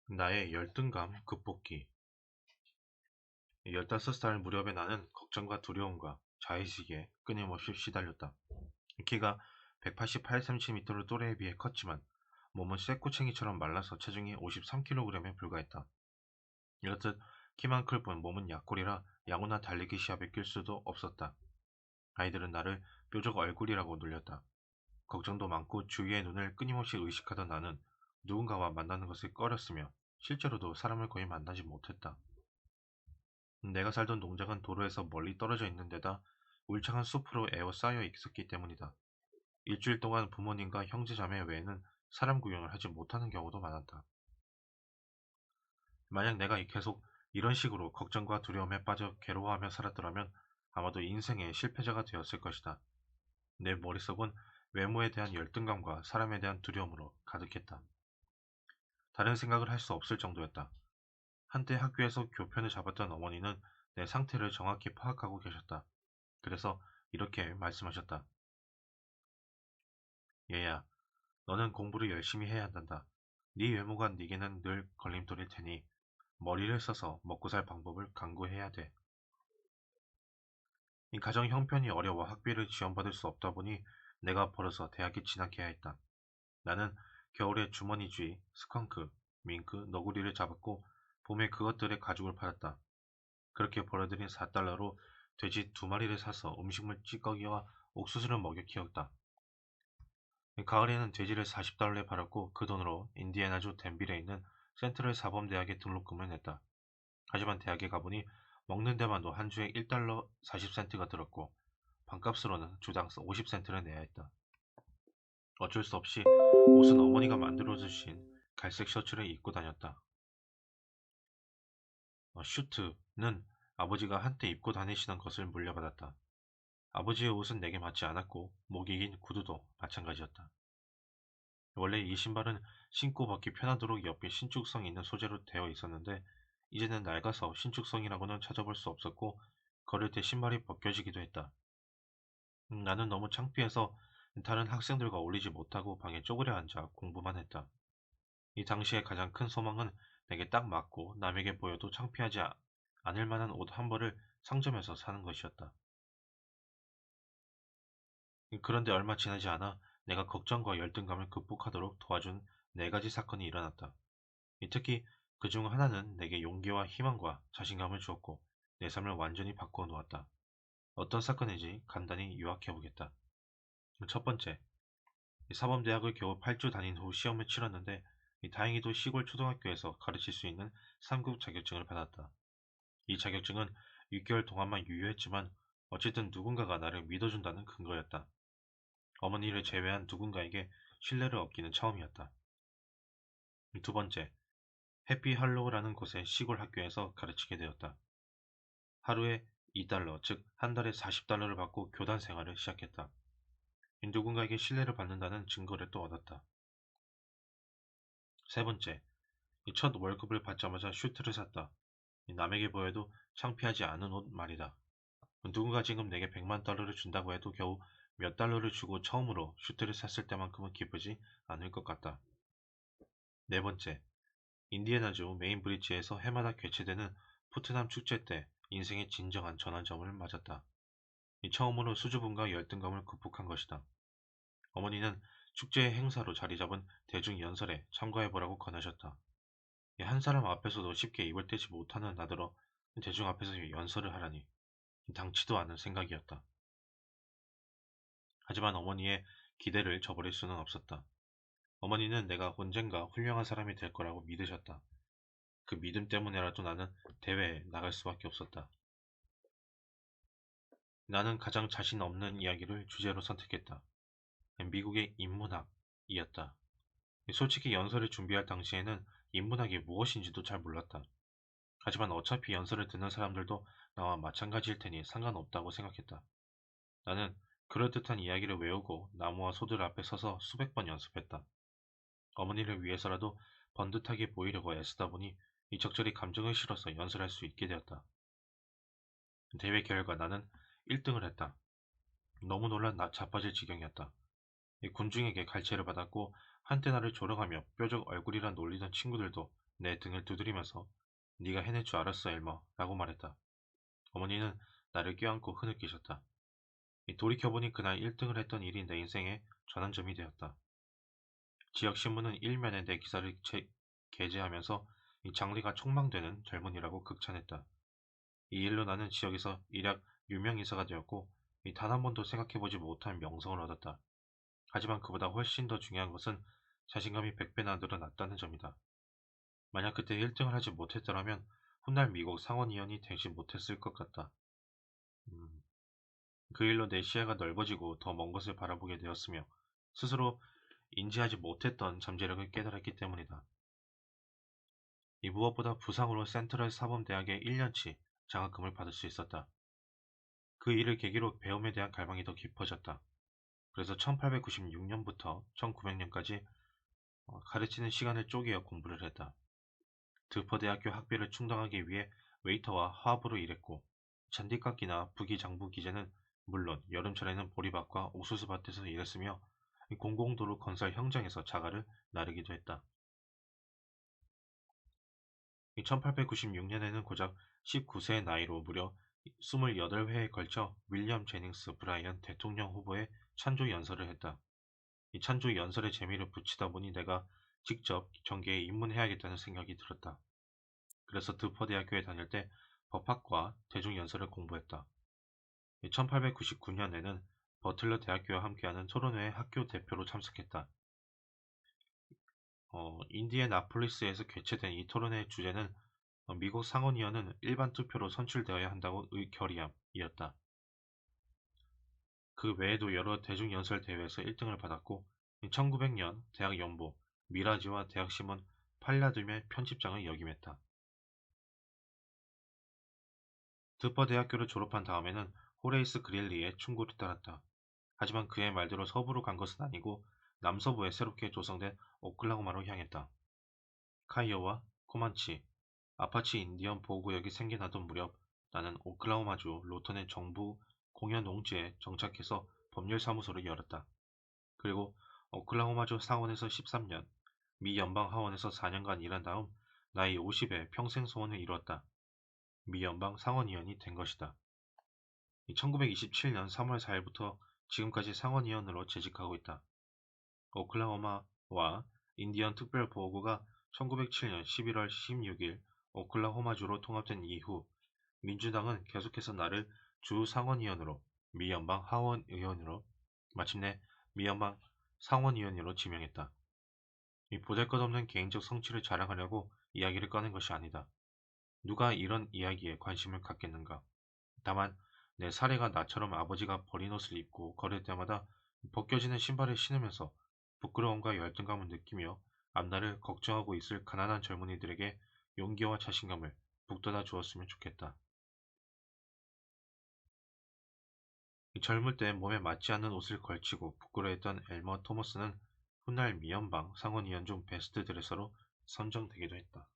나의 열등감 극복기. 15살 무렵의 나는 걱정과 두려움과 자의식에 끊임없이 시달렸다. 키가 188cm로 또래에 비해 컸지만 몸은 쇠꼬챙이처럼 말라서 체중이 53kg에 불과했다. 이렇듯 키만 클 뿐 몸은 약골이라 야구나 달리기 시합에 낄 수도 없었다. 아이들은 나를 뾰족 얼굴이라고 놀렸다. 걱정도 많고 주위의 눈을 끊임없이 의식하던 나는 누군가와 만나는 것을 꺼렸으며 실제로도 사람을 거의 만나지 못했다. 내가 살던 농장은 도로에서 멀리 떨어져 있는 데다 울창한 숲으로 에워싸여 있었기 때문이다. 일주일 동안 부모님과 형제자매 외에는 사람 구경을 하지 못하는 경우도 많았다. 만약 내가 계속 이런 식으로 걱정과 두려움에 빠져 괴로워하며 살았더라면 아마도 인생의 실패자가 되었을 것이다. 내 머릿속은 외모에 대한 열등감과 사람에 대한 두려움으로 가득했다. 다른 생각을 할 수 없을 정도였다. 한때 학교에서 교편을 잡았던 어머니는 내 상태를 정확히 파악하고 계셨다. 그래서 이렇게 말씀하셨다. 얘야, 너는 공부를 열심히 해야 한단다. 네 외모가 네게는 늘 걸림돌일 테니 머리를 써서 먹고 살 방법을 강구해야 돼. 이 가정 형편이 어려워 학비를 지원받을 수 없다 보니 내가 벌어서 대학에 진학해야 했다. 나는 겨울에 주머니쥐, 스컹크, 밍크, 너구리를 잡았고 봄에 그것들의 가죽을 팔았다. 그렇게 벌어들인 4달러로 돼지 2마리를 사서 음식물 찌꺼기와 옥수수를 먹여 키웠다. 가을에는 돼지를 40달러에 팔았고 그 돈으로 인디애나주 댄빌에 있는 센트럴 사범대학에 등록금을 냈다. 하지만 대학에 가보니 먹는 데만도 한 주에 1달러 40센트가 들었고 반값으로는 주당 50센트를 내야 했다. 어쩔 수 없이 옷은 어머니가 만들어주신 갈색 셔츠를 입고 다녔다. 슈트는 아버지가 한때 입고 다니시던 것을 물려받았다. 아버지의 옷은 내게 맞지 않았고 목이 긴 구두도 마찬가지였다. 원래 이 신발은 신고 벗기 편하도록 옆에 신축성이 있는 소재로 되어 있었는데 이제는 낡아서 신축성이라고는 찾아볼 수 없었고 걸을 때 신발이 벗겨지기도 했다. 나는 너무 창피해서 다른 학생들과 어울리지 못하고 방에 쪼그려 앉아 공부만 했다. 이 당시의 가장 큰 소망은 내게 딱 맞고 남에게 보여도 창피하지 않을 만한 옷 한 벌을 상점에서 사는 것이었다. 그런데 얼마 지나지 않아 내가 걱정과 열등감을 극복하도록 도와준 4가지 사건이 일어났다. 특히 그 중 하나는 내게 용기와 희망과 자신감을 주었고 내 삶을 완전히 바꾸어 놓았다. 어떤 사건인지 간단히 요약해보겠다. 첫 번째, 사범대학을 겨우 8주 다닌 후 시험을 치렀는데 다행히도 시골 초등학교에서 가르칠 수 있는 3급 자격증을 받았다. 이 자격증은 6개월 동안만 유효했지만 어쨌든 누군가가 나를 믿어준다는 근거였다. 어머니를 제외한 누군가에게 신뢰를 얻기는 처음이었다. 두 번째, 해피할로우라는 곳의 시골 학교에서 가르치게 되었다. 하루에 2달러, 즉 한 달에 40달러를 받고 교단 생활을 시작했다. 누군가에게 신뢰를 받는다는 증거를 또 얻었다. 세 번째, 첫 월급을 받자마자 슈트를 샀다. 남에게 보여도 창피하지 않은 옷 말이다. 누군가 지금 내게 100만 달러를 준다고 해도 겨우 몇 달러를 주고 처음으로 슈트를 샀을 때만큼은 기쁘지 않을 것 같다. 네 번째, 인디애나주 메인 브릿지에서 해마다 개최되는 푸트남 축제 때 인생의 진정한 전환점을 맞았다. 처음으로 수줍음과 열등감을 극복한 것이다. 어머니는 축제의 행사로 자리 잡은 대중 연설에 참가해보라고 권하셨다. 한 사람 앞에서도 쉽게 입을 떼지 못하는 나더러 대중 앞에서 연설을 하라니 당치도 않은 생각이었다. 하지만 어머니의 기대를 저버릴 수는 없었다. 어머니는 내가 언젠가 훌륭한 사람이 될 거라고 믿으셨다. 그 믿음 때문에라도 나는 대회에 나갈 수밖에 없었다. 나는 가장 자신 없는 이야기를 주제로 선택했다. 미국의 인문학이었다. 솔직히 연설을 준비할 당시에는 인문학이 무엇인지도 잘 몰랐다. 하지만 어차피 연설을 듣는 사람들도 나와 마찬가지일 테니 상관없다고 생각했다. 나는 그럴듯한 이야기를 외우고 나무와 소들 앞에 서서 수백 번 연습했다. 어머니를 위해서라도 번듯하게 보이려고 애쓰다 보니 이 적절히 감정을 실어서 연설할 수 있게 되었다. 대회 결과 나는 1등을 했다. 너무 놀란 나 자빠질 지경이었다. 군중에게 갈채를 받았고 한때 나를 조롱하며 뾰족 얼굴이라 놀리던 친구들도 내 등을 두드리면서 네가 해낼 줄 알았어, 엘머 라고 말했다. 어머니는 나를 껴안고 흐느끼셨다. 돌이켜보니 그날 1등을 했던 일이 내 인생의 전환점이 되었다. 지역신문은 일면에 내 기사를 게재하면서 이 장래가 촉망되는 젊은이라고 극찬했다. 이 일로 나는 지역에서 일약 유명 인사가 되었고 단 한 번도 생각해보지 못한 명성을 얻었다. 하지만 그보다 훨씬 더 중요한 것은 자신감이 100배나 늘어났다는 점이다. 만약 그때 1등을 하지 못했더라면 훗날 미국 상원의원이 되지 못했을 것 같다. 음, 그 일로 내 시야가 넓어지고 더 먼 것을 바라보게 되었으며 스스로 인지하지 못했던 잠재력을 깨달았기 때문이다. 이 무엇보다 부상으로 센트럴 사범대학에 1년치 장학금을 받을 수 있었다. 그 일을 계기로 배움에 대한 갈망이 더 깊어졌다. 그래서 1896년부터 1900년까지 가르치는 시간을 쪼개어 공부를 했다. 드퍼대학교 학비를 충당하기 위해 웨이터와 화합으로 일했고 잔디깎기나 부기장부 기재는 물론 여름철에는 보리밭과 옥수수밭에서 일했으며 공공도로 건설 현장에서 자가를 나르기도 했다. 1896년에는 고작 19세의 나이로 무려 28회에 걸쳐 윌리엄 제닝스 브라이언 대통령 후보에 찬조 연설을 했다. 이 찬조 연설의 재미를 붙이다 보니 내가 직접 정계에 입문해야겠다는 생각이 들었다. 그래서 드퍼대학교에 다닐 때 법학과 대중연설을 공부했다. 1899년에는 버틀러 대학교와 함께하는 토론회에 학교 대표로 참석했다. 인디애나폴리스에서 개최된 이 토론회의 주제는 미국 상원의원은 일반 투표로 선출되어야 한다고 결의함이었다. 그 외에도 여러 대중연설 대회에서 1등을 받았고 1900년 대학 연보, 미라지와 대학신문 팔라듐의 편집장을 역임했다. 드퍼 대학교를 졸업한 다음에는 호레이스 그릴리의 충고를 따랐다. 하지만 그의 말대로 서부로 간 것은 아니고 남서부에 새롭게 조성된 오클라호마로 향했다. 카이오와 코만치, 아파치 인디언 보호구역이 생겨나던 무렵 나는 오클라호마주 로턴의 정부 공연 농지에 정착해서 법률사무소를 열었다. 그리고 오클라호마주 상원에서 13년, 미 연방 하원에서 4년간 일한 다음 나이 50에 평생 소원을 이루었다. 미 연방 상원의원이 된 것이다. 1927년 3월 4일부터 지금까지 상원의원으로 재직하고 있다. 오클라호마와 인디언 특별보호구가 1907년 11월 16일 오클라호마주로 통합된 이후 민주당은 계속해서 나를 주 상원의원으로 미연방 하원의원으로 마침내 미연방 상원의원으로 지명했다. 이 보잘것없는 개인적 성취를 자랑하려고 이야기를 꺼낸 것이 아니다. 누가 이런 이야기에 관심을 갖겠는가? 다만 내 사례가 나처럼 아버지가 버린 옷을 입고 걸을 때마다 벗겨지는 신발을 신으면서 부끄러움과 열등감을 느끼며 앞날을 걱정하고 있을 가난한 젊은이들에게 용기와 자신감을 북돋아 주었으면 좋겠다. 젊을 때 몸에 맞지 않는 옷을 걸치고 부끄러워했던 엘머 토머스는 훗날 미연방 상원의원 중 베스트 드레서로 선정되기도 했다.